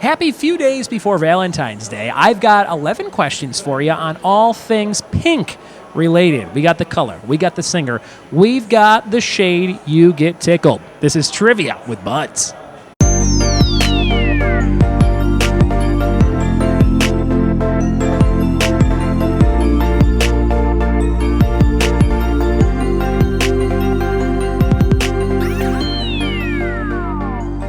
Happy few days before Valentine's Day. I've got 11 questions for you on all things pink related. We got the color, we got the singer, we've got the shade you get tickled. This is Trivia with Buds.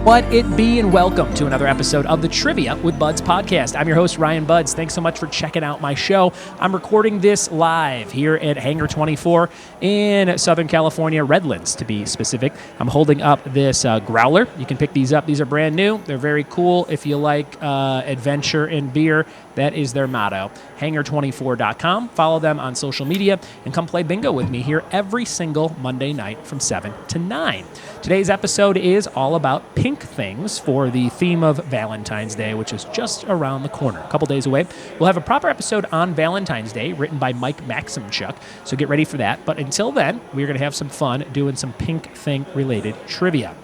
What it be, and welcome to another episode of the Trivia with Buds podcast. I'm your host, Ryan Buds. Thanks so much for checking out my show. I'm recording this live here at Hangar 24 in Southern California, Redlands to be specific. I'm holding up this growler. You can pick these up. These are brand new. They're very cool. If you like adventure and beer, that is their motto. Hangar24.com. Follow them on social media and come play bingo with me here every single Monday night from 7 to 9. Today's episode is all about pink things for the theme of Valentine's Day, which is just around the corner, a couple days away. We'll have a proper episode on Valentine's Day written by Mike Maximchuk, so get ready for that. But until then, we're going to have some fun doing some pink thing related trivia.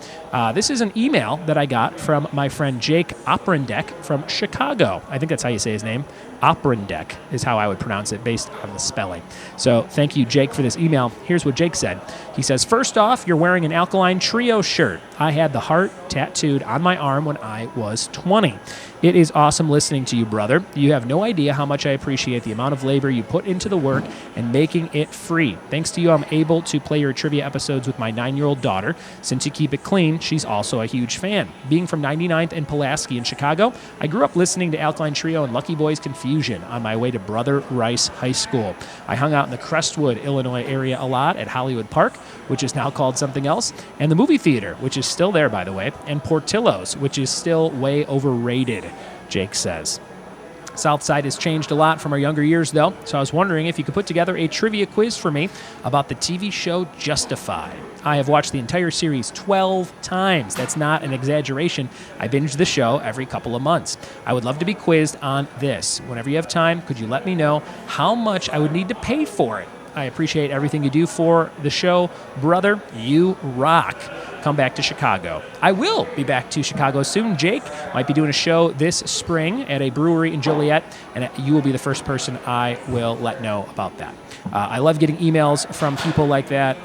This is an email that I got from my friend Jake Operendek from Chicago. I think that's how you say his name. Operendek is how I would pronounce it based on the spelling. So thank you, Jake, for this email. Here's what Jake said. He says, first off, you're wearing an Alkaline Trio shirt. I had the heart tattooed on my arm when I was 20. It is awesome listening to you, brother. You have no idea how much I appreciate the amount of labor you put into the work and making it free. Thanks to you, I'm able to play your trivia episodes with my 9-year-old daughter. Since you keep it clean, she's also a huge fan. Being from 99th and Pulaski in Chicago, I grew up listening to Alkaline Trio and Lucky Boys Confusion on my way to Brother Rice High School. I hung out in the Crestwood, Illinois area a lot at Hollywood Park, which is now called something else, and the movie theater, which is still there, by the way, and Portillo's, which is still way overrated, Jake says. Southside has changed a lot from our younger years, though, so I was wondering if you could put together a trivia quiz for me about the TV show Justified. I have watched the entire series 12 times. That's not an exaggeration. I binge the show every couple of months. I would love to be quizzed on this. Whenever you have time, could you let me know how much I would need to pay for it? I appreciate everything you do for the show. Brother, you rock. Come back to Chicago. I will be back to Chicago soon. Jake might be doing a show this spring at a brewery in Joliet, and you will be the first person I will let know about that. I love getting emails from people like that,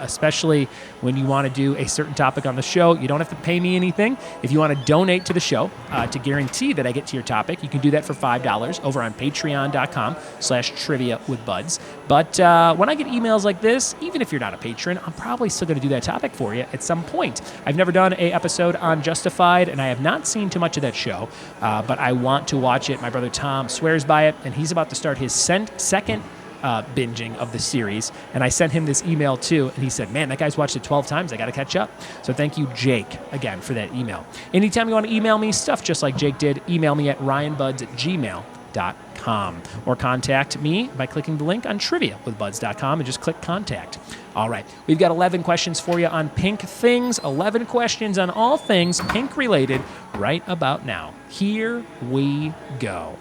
especially when you want to do a certain topic on the show. You don't have to pay me anything. If you want to donate to the show to guarantee that I get to your topic, you can do that for $5 over on patreon.com/trivia with buds. But when I get emails like this, even if you're not a patron, I'm probably still going to do that topic for you at some point. I've never done an episode on Justified, and I have not seen too much of that show, but I want to watch it. My brother Tom swears by it, and he's about to start his second binging of the series, and I sent him this email too, and he said, man, that guy's watched it 12 times. I got to catch up. So thank you, Jake, again, for that email. Anytime you want to email me stuff just like Jake did, email me at ryanbuds@gmail.com or contact me by clicking the link on triviawithbuds.com and just click contact. All right, we've got 11 questions for you on pink things, 11 questions on all things pink related right about now. Here we go.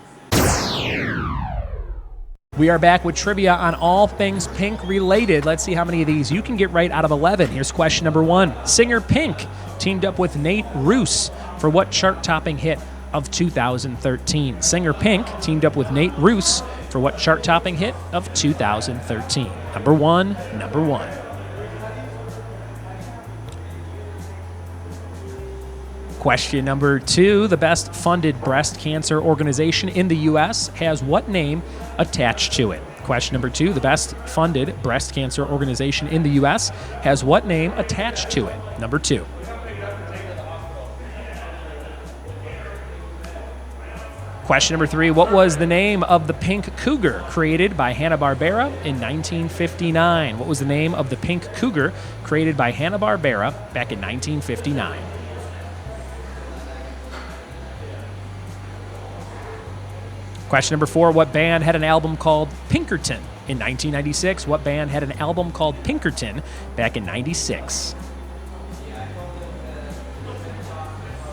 We are back with trivia on all things pink related. Let's see how many of these you can get right out of 11. Here's question number 1. Singer Pink teamed up with Nate Ruess for what chart-topping hit of 2013? Singer Pink teamed up with Nate Ruess for what chart-topping hit of 2013? Number one. Question number 2, the best funded breast cancer organization in the U.S. has what name attached to it? Question number 2, the best funded breast cancer organization in the U.S. has what name attached to it? Number 2. Question number 3, what was the name of the pink cougar created by Hanna-Barbera in 1959? What was the name of the pink cougar created by Hanna-Barbera back in 1959? Question number 4, what band had an album called Pinkerton in 1996? What band had an album called Pinkerton back in 96?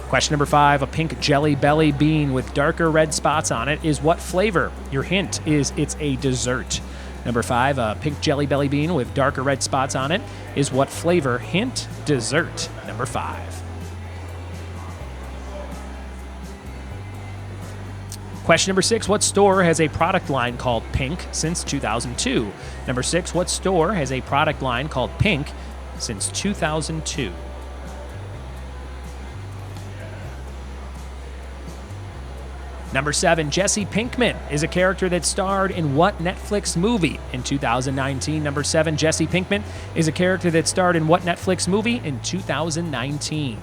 Question number 5, a pink Jelly Belly bean with darker red spots on it is what flavor? Your hint is it's a dessert. Number 5, a pink Jelly Belly bean with darker red spots on it is what flavor? Hint, dessert. Number 5. Question number 6, what store has a product line called Pink since 2002? Number 6, what store has a product line called Pink since 2002? Number 7, Jesse Pinkman is a character that starred in what Netflix movie in 2019? Number 7, Jesse Pinkman is a character that starred in what Netflix movie in 2019?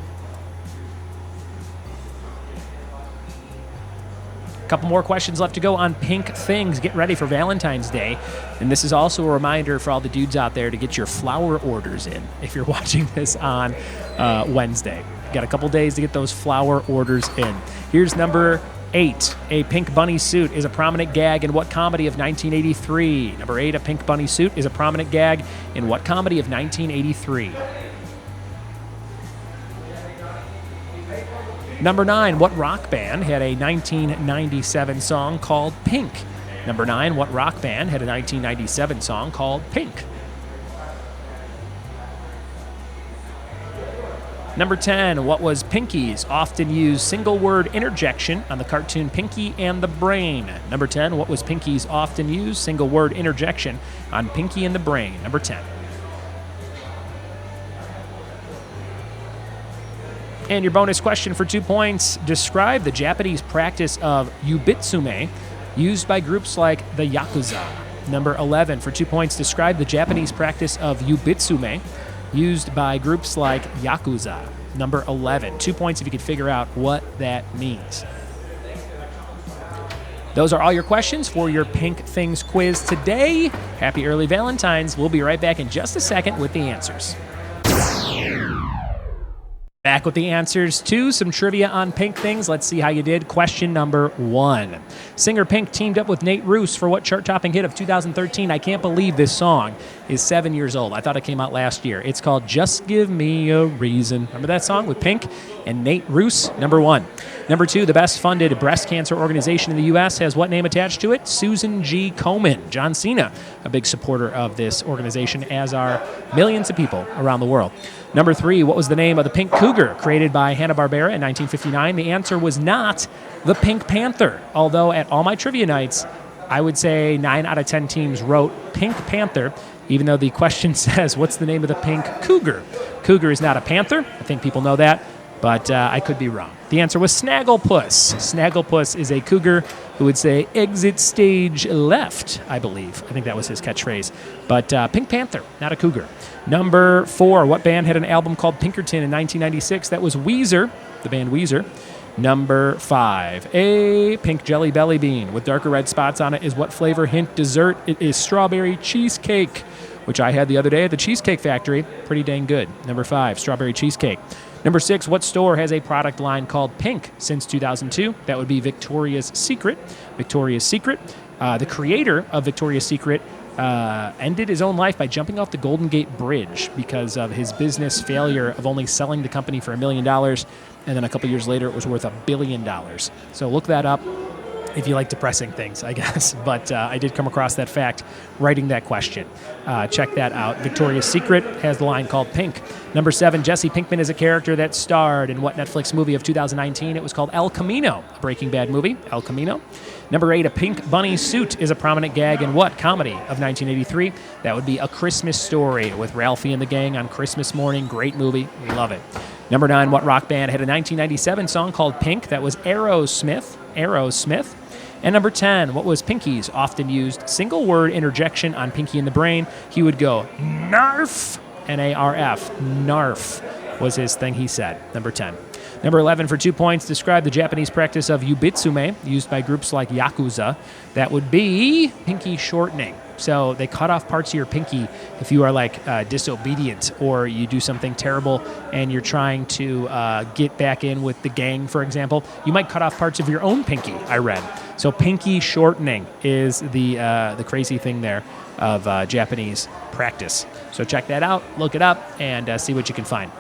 A couple more questions left to go on pink things. Get ready for Valentine's Day. And this is also a reminder for all the dudes out there to get your flower orders in if you're watching this on Wednesday. You got a couple days to get those flower orders in. Here's number 8, a pink bunny suit is a prominent gag in what comedy of 1983? Number 8, a pink bunny suit is a prominent gag in what comedy of 1983? Number 9, what rock band had a 1997 song called Pink? Number 9, what rock band had a 1997 song called Pink? Number 10, what was Pinky's often used single word interjection on the cartoon Pinky and the Brain? Number 10, what was Pinky's often used single word interjection on Pinky and the Brain? Number 10. And your bonus question for 2 points, describe the Japanese practice of yubitsume used by groups like the Yakuza. Number 11, for 2 points, describe the Japanese practice of yubitsume used by groups like Yakuza. Number 11. 2 points if you could figure out what that means. Those are all your questions for your Pink Things quiz today. Happy early Valentine's. We'll be right back in just a second with the answers. Back with the answers to some trivia on Pink Things. Let's see how you did. Question number 1. Singer Pink teamed up with Nate Roos for what chart-topping hit of 2013? I can't believe this song is 7 years old. I thought it came out last year. It's called Just Give Me a Reason. Remember that song with Pink and Nate Roos? Number 1. Number 2, the best-funded breast cancer organization in the U.S. has what name attached to it? Susan G. Komen. John Cena, a big supporter of this organization, as are millions of people around the world. Number 3, what was the name of the pink cougar created by Hanna-Barbera in 1959? The answer was not the Pink Panther, although at all my trivia nights, I would say 9 out of 10 teams wrote Pink Panther, even though the question says, what's the name of the pink cougar? Cougar is not a panther. I think people know that, but I could be wrong. The answer was Snagglepuss. Snagglepuss is a cougar who would say, exit stage left, I believe. I think that was his catchphrase. But Pink Panther, not a cougar. Number 4, what band had an album called Pinkerton in 1996? That was Weezer, the band Weezer. Number 5, a pink jelly belly bean with darker red spots on it is what flavor? Hint, dessert. It is strawberry cheesecake, which I had the other day at the Cheesecake Factory. Pretty dang good. Number 5, strawberry cheesecake. Number 6, what store has a product line called Pink since 2002? That would be Victoria's Secret. Victoria's Secret. The creator of Victoria's Secret ended his own life by jumping off the Golden Gate Bridge because of his business failure of only selling the company for $1 million. And then a couple years later, it was worth $1 billion. So look that up if you like depressing things, I guess. But I did come across that fact writing that question. Check that out. Victoria's Secret has the line called Pink. Number 7, Jesse Pinkman is a character that starred in what Netflix movie of 2019? It was called El Camino, a Breaking Bad movie, El Camino. Number 8, a pink bunny suit is a prominent gag in what comedy of 1983? That would be A Christmas Story with Ralphie and the gang on Christmas morning. Great movie. Love it. Number 9, what rock band had a 1997 song called Pink? That was Aerosmith. Aerosmith. And number 10, what was Pinky's often used single word interjection on Pinky and the Brain? He would go, Narf, N-A-R-F, Narf was his thing he said. Number 10. Number 11, for 2 points, describe the Japanese practice of yubitsume used by groups like Yakuza. That would be pinky shortening. So they cut off parts of your pinky if you are like disobedient or you do something terrible and you're trying to get back in with the gang, for example. You might cut off parts of your own pinky, I read. So pinky shortening is the crazy thing there of Japanese practice. So check that out, look it up, and see what you can find.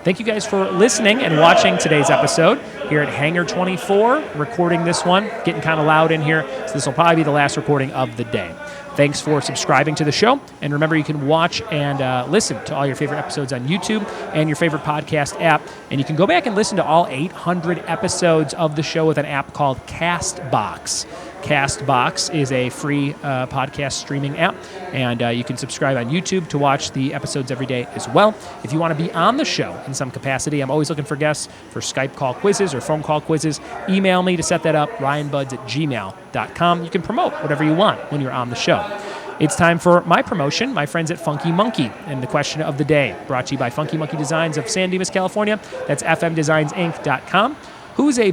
Thank you guys for listening and watching today's episode here at Hangar 24, recording this one. Getting kind of loud in here, so this will probably be the last recording of the day. Thanks for subscribing to the show. And remember, you can watch and listen to all your favorite episodes on YouTube and your favorite podcast app. And you can go back and listen to all 800 episodes of the show with an app called CastBox. CastBox is a free podcast streaming app, and you can subscribe on YouTube to watch the episodes every day as well. If you want to be on the show in some capacity, I'm always looking for guests for Skype call quizzes or phone call quizzes. Email me to set that up, ryanbuds@gmail.com. You can promote whatever you want when you're on the show. It's time for my promotion, my friends at Funky Monkey, and the question of the day, brought to you by Funky Monkey Designs of San Dimas, California. That's fmdesignsinc.com. Who's a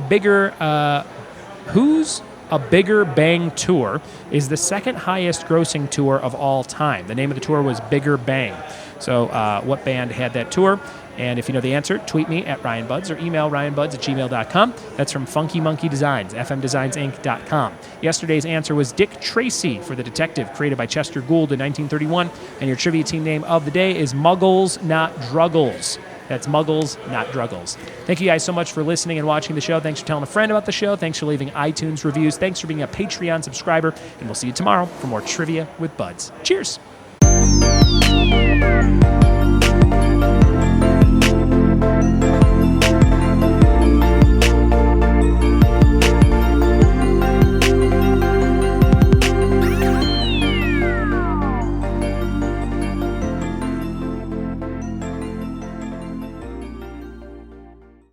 Bigger Bang Tour is the second highest grossing tour of all time. The name of the tour was Bigger Bang. So what band had that tour? And if you know the answer, tweet me at ryanbuds or email ryanbuds@gmail.com. That's from Funky Monkey Designs, fmdesignsinc.com. Yesterday's answer was Dick Tracy for The Detective, created by Chester Gould in 1931. And your trivia team name of the day is Muggles, not Druggles. That's Muggles, not Druggles. Thank you guys so much for listening and watching the show. Thanks for telling a friend about the show. Thanks for leaving iTunes reviews. Thanks for being a Patreon subscriber. And we'll see you tomorrow for more Trivia with Buds. Cheers.